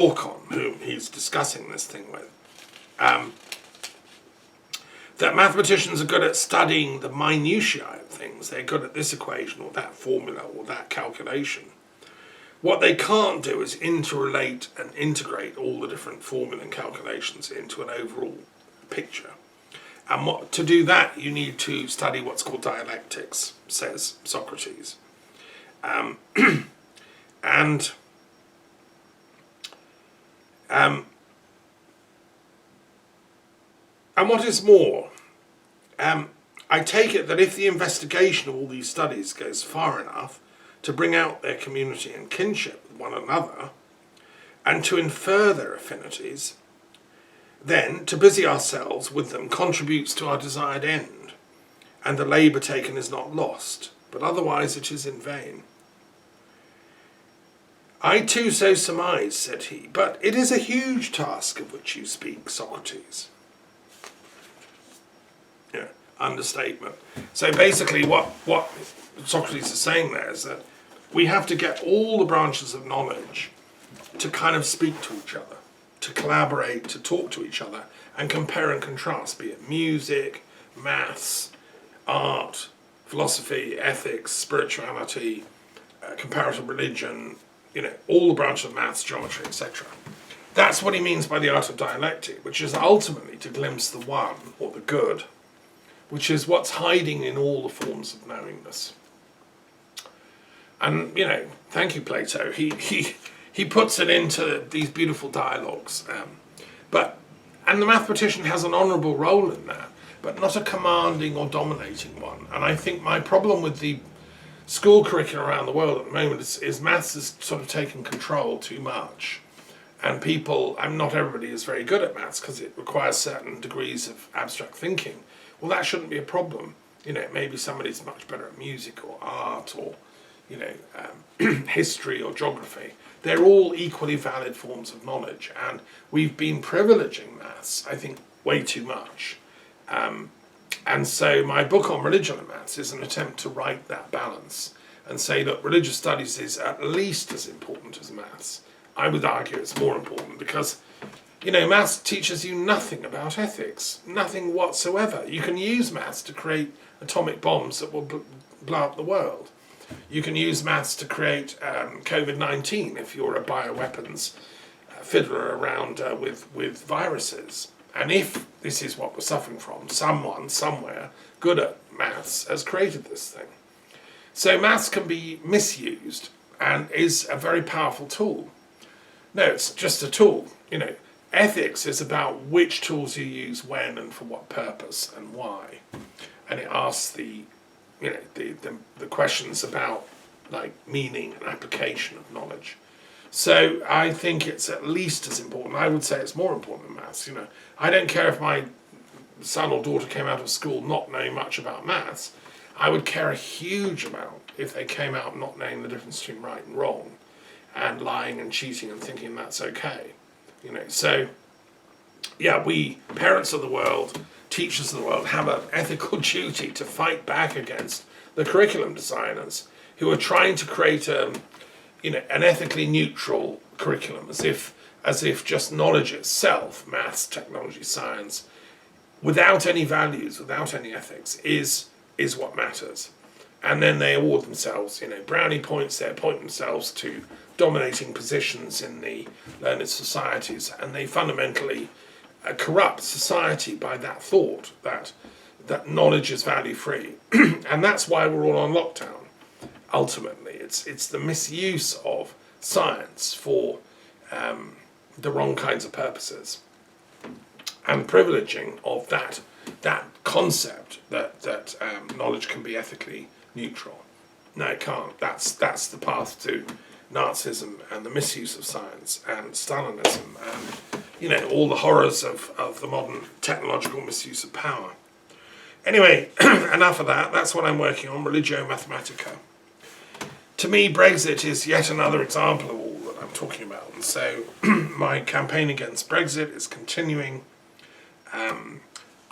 on, whom he's discussing this thing with, that mathematicians are good at studying the minutiae of things. They're good at this equation or that formula or that calculation. What they can't do is interrelate and integrate all the different formula and calculations into an overall picture. And to do that, you need to study what's called dialectics, says Socrates. And what is more, I take it that if the investigation of all these studies goes far enough to bring out their community and kinship with one another, and to infer their affinities, then to busy ourselves with them contributes to our desired end, and the labour taken is not lost, but otherwise it is in vain. I too so surmise, said he, but it is a huge task of which you speak, Socrates. Yeah, understatement. So basically what Socrates is saying there is that we have to get all the branches of knowledge to kind of speak to each other, to collaborate, to talk to each other, and compare and contrast, be it music, maths, art, philosophy, ethics, spirituality, comparative religion, all the branches of maths, geometry, etc. That's what he means by the art of dialectic, which is ultimately to glimpse the one, or the good, which is what's hiding in all the forms of knowingness. And, thank you, Plato. He puts it into these beautiful dialogues. And the mathematician has an honourable role in that, but not a commanding or dominating one. And I think my problem with the school curriculum around the world at the moment is maths has sort of taken control too much. And not everybody is very good at maths because it requires certain degrees of abstract thinking. Well, that shouldn't be a problem. Maybe somebody's much better at music or art or history or geography. They're all equally valid forms of knowledge, and we've been privileging maths, I think, way too much. And so my book on religion and maths is an attempt to right that balance and say, look, religious studies is at least as important as maths. I would argue it's more important because, maths teaches you nothing about ethics, nothing whatsoever. You can use maths to create atomic bombs that will blow up the world. You can use maths to create COVID-19 if you're a bioweapons fiddler around with viruses. And if this is what we're suffering from, someone, somewhere, good at maths has created this thing. So maths can be misused and is a very powerful tool. No, it's just a tool. Ethics is about which tools you use when and for what purpose and why. And it asks the questions about meaning and application of knowledge. So I think it's at least as important. I would say it's more important than maths. I don't care if my son or daughter came out of school not knowing much about maths. I would care a huge amount if they came out not knowing the difference between right and wrong, and lying and cheating and thinking that's okay. So yeah, we parents of the world, teachers of the world, have an ethical duty to fight back against the curriculum designers who are trying to create an ethically neutral curriculum, as if just knowledge itself, maths, technology, science, without any values, without any ethics, is what matters. And then they award themselves, brownie points. They appoint themselves to dominating positions in the learned societies, and they fundamentally corrupt society by that thought that knowledge is value-free. And that's why we're all on lockdown. Ultimately, it's the misuse of science for the wrong kinds of purposes, and privileging of that concept that knowledge can be ethically neutral. No, it can't. That's the path to Nazism and the misuse of science and Stalinism and all the horrors of the modern technological misuse of power. Anyway, enough of that. That's what I'm working on, Religio Mathematica. To me, Brexit is yet another example of all that I'm talking about. And so my campaign against Brexit is continuing.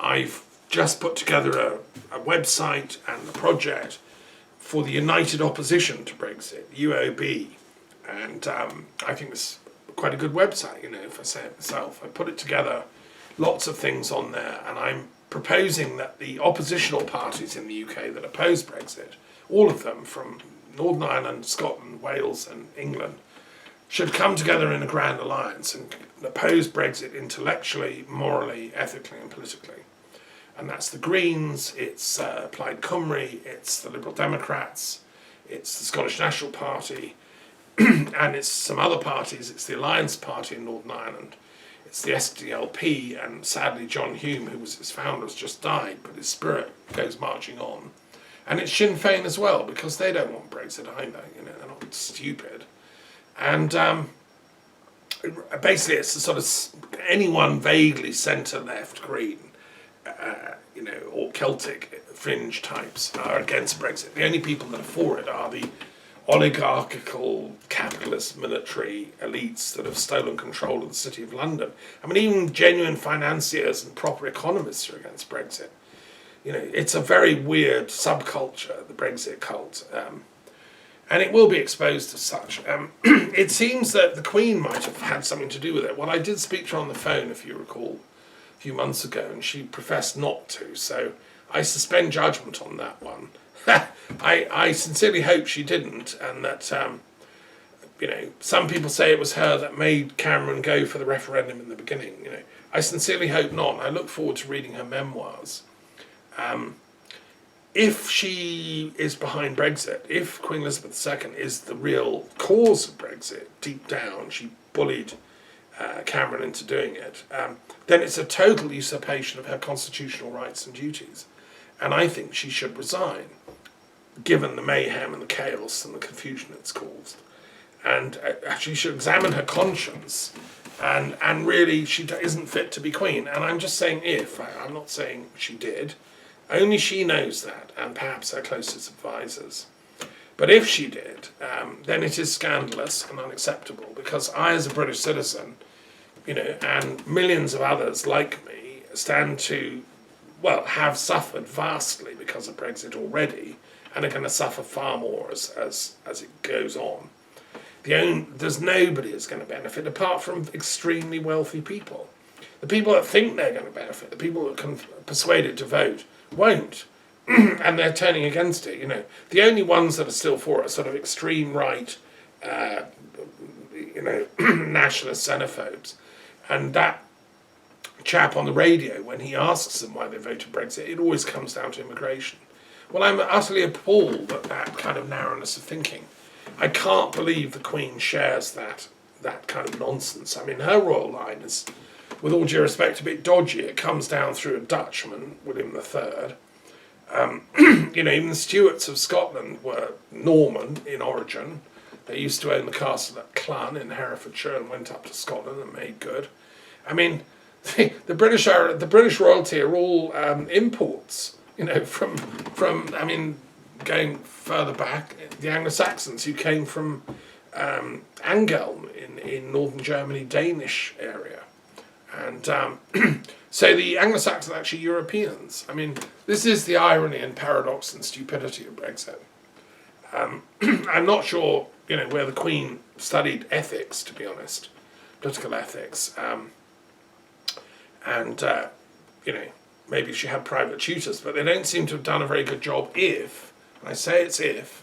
I've just put together a website and a project for the United Opposition to Brexit, UOB. And I think this quite a good website, if I say it myself. I put it together, lots of things on there, and I'm proposing that the oppositional parties in the UK that oppose Brexit, all of them from Northern Ireland, Scotland, Wales and England, should come together in a grand alliance and oppose Brexit intellectually, morally, ethically and politically. And that's the Greens, it's Plaid Cymru, it's the Liberal Democrats, it's the Scottish National Party, and it's some other parties. It's the Alliance Party in Northern Ireland, it's the SDLP, and sadly John Hume, who was its founder, has just died, but his spirit goes marching on. And it's Sinn Féin as well, because they don't want Brexit either, they're not stupid. And basically it's the sort of anyone vaguely centre-left green, or Celtic fringe types are against Brexit. The only people that are for it are the oligarchical, capitalist, military elites that have stolen control of the City of London. I mean, even genuine financiers and proper economists are against Brexit. It's a very weird subculture, the Brexit cult, and it will be exposed as such. It seems that the Queen might have had something to do with it. Well, I did speak to her on the phone, if you recall, a few months ago, and she professed not to, so I suspend judgment on that one. I sincerely hope she didn't, and that, some people say it was her that made Cameron go for the referendum in the beginning. I sincerely hope not. I look forward to reading her memoirs. If she is behind Brexit, if Queen Elizabeth II is the real cause of Brexit, deep down, she bullied Cameron into doing it, then it's a total usurpation of her constitutional rights and duties. And I think she should resign, given the mayhem and the chaos and the confusion it's caused. And she should examine her conscience, and really she isn't fit to be Queen. And I'm just saying if, I'm not saying she did. Only she knows that, and perhaps her closest advisors. But if she did, then it is scandalous and unacceptable, because I, as a British citizen, and millions of others like me, stand to, have suffered vastly because of Brexit already, and are going to suffer far more as it goes on. There's nobody who's going to benefit apart from extremely wealthy people. The people that think they're going to benefit, the people that can persuaded to vote, won't. And they're turning against it, The only ones that are still for it are sort of extreme right, nationalist xenophobes. And that chap on the radio, when he asks them why they voted Brexit, it always comes down to immigration. Well, I'm utterly appalled at that kind of narrowness of thinking. I can't believe the Queen shares that kind of nonsense. I mean, her royal line is, with all due respect, a bit dodgy. It comes down through a Dutchman, William III. Even the Stuarts of Scotland were Norman in origin. They used to own the castle at Clun in Herefordshire and went up to Scotland and made good. I mean, the British royalty are all imports. From going further back, the Anglo-Saxons who came from Angeln in northern Germany, Danish area. And so the Anglo-Saxons are actually Europeans. I mean, this is the irony and paradox and stupidity of Brexit. I'm not sure, where the Queen studied ethics, to be honest, political ethics. Maybe she had private tutors, but they don't seem to have done a very good job if, and I say it's if,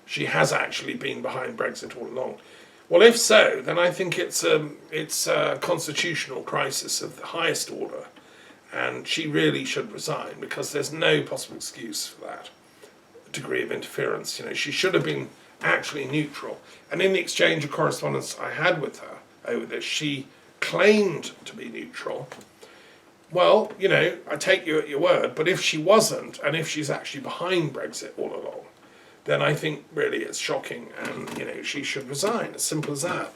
she has actually been behind Brexit all along. Well, if so, then I think it's a constitutional crisis of the highest order, and she really should resign, because there's no possible excuse for that degree of interference. She should have been actually neutral. And in the exchange of correspondence I had with her over this, she claimed to be neutral. Well, I take you at your word, but if she wasn't, and if she's actually behind Brexit all along, then I think really it's shocking, and she should resign. As simple as that.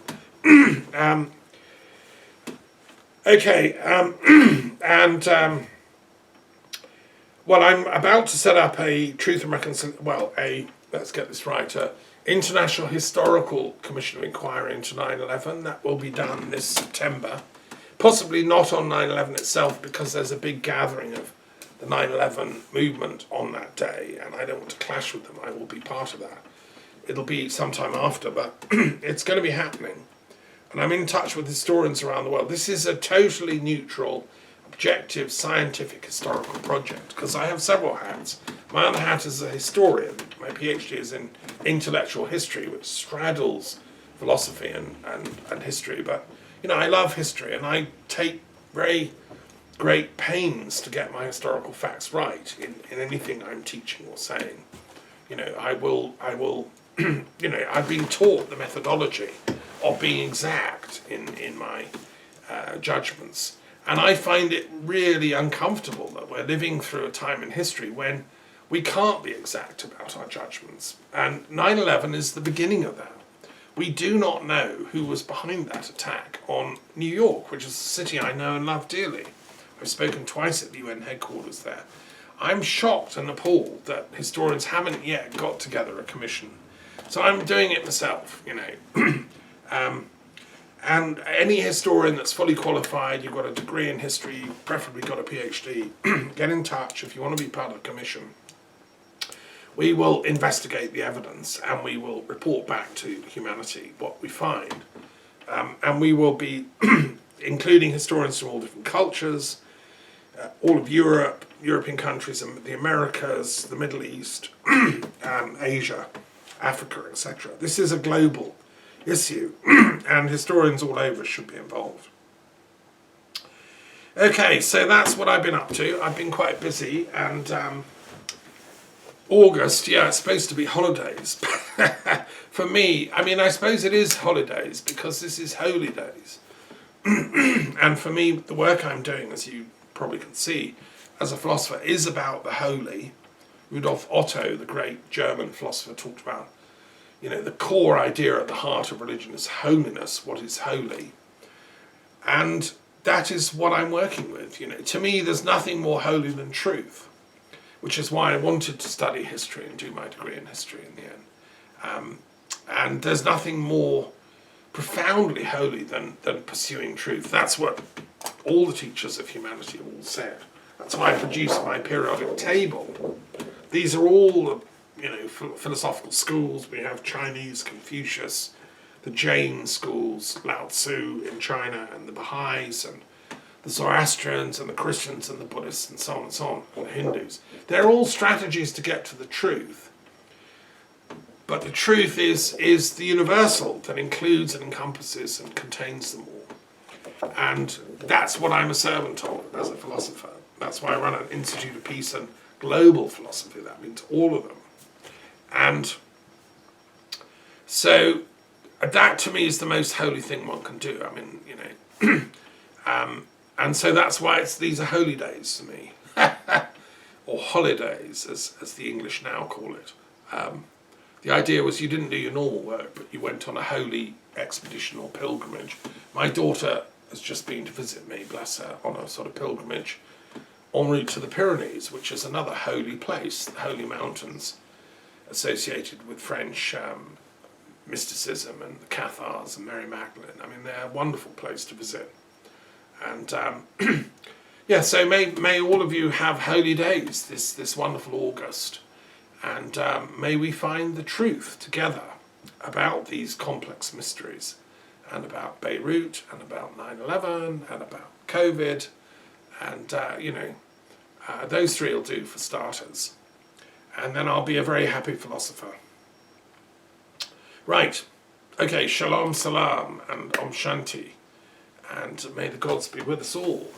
I'm about to set up a Truth and Reconciliation. Let's get this right. International Historical Commission of Inquiry into 9/11. That will be done this September. Possibly not on 9/11 itself, because there's a big gathering of the 9/11 movement on that day, and I don't want to clash with them. I will be part of that. It'll be sometime after, but it's going to be happening. and I'm in touch with historians around the world. This is a totally neutral, objective, scientific, historical project, because I have several hats. My other hat is a historian. My PhD is in intellectual history, which straddles philosophy and history. But, I love history, and I take very great pains to get my historical facts right in anything I'm teaching or saying. I will I've been taught the methodology of being exact in my judgments. And I find it really uncomfortable that we're living through a time in history when we can't be exact about our judgments. And 9/11 is the beginning of that. We do not know who was behind that attack on New York, which is a city I know and love dearly. I've spoken twice at the UN headquarters there. I'm shocked and appalled that historians haven't yet got together a commission. So I'm doing it myself, And any historian that's fully qualified, you've got a degree in history, preferably got a PhD, get in touch if you want to be part of the commission. We will investigate the evidence and we will report back to humanity what we find. And we will be including historians from all different cultures, all of Europe, European countries, and the Americas, the Middle East, Asia, Africa, etc. This is a global issue, and historians all over should be involved. Okay, so that's what I've been up to. I've been quite busy, and August, it's supposed to be holidays. For me, I suppose it is holidays because this is holy days. And for me, the work I'm doing, as you probably can see, as a philosopher, is about the holy. Rudolf Otto, the great German philosopher, talked about the core idea at the heart of religion is holiness, what is holy. And that is what I'm working with. To me, there's nothing more holy than truth, which is why I wanted to study history and do my degree in history in the end. And there's nothing more profoundly holy than pursuing truth. That's what all the teachers of humanity have all said. That's why I produced my periodic table. These are all the philosophical schools. We have Chinese, Confucius, the Jain schools, Lao Tzu in China, and the Baha'is, and the Zoroastrians, and the Christians, and the Buddhists, and so on, and the Hindus. They're all strategies to get to the truth. But the truth is the universal that includes and encompasses and contains them all. And that's what I'm a servant of as a philosopher. That's why I run an Institute of Peace and Global Philosophy. That means all of them. And so that to me is the most holy thing one can do. And so that's why these are holy days to me, or holidays, as the English now call it. The idea was you didn't do your normal work, but you went on a holy expedition or pilgrimage. My daughter has just been to visit me, bless her, on a sort of pilgrimage en route to the Pyrenees, which is another holy place, the holy mountains associated with French mysticism and the Cathars and Mary Magdalene. They're a wonderful place to visit. And so may all of you have holy days this wonderful August. And may we find the truth together about these complex mysteries, and about Beirut, and about 9/11, and about COVID, and those three will do for starters. And then I'll be a very happy philosopher. Right, okay, shalom salam and om shanti, and may the gods be with us all.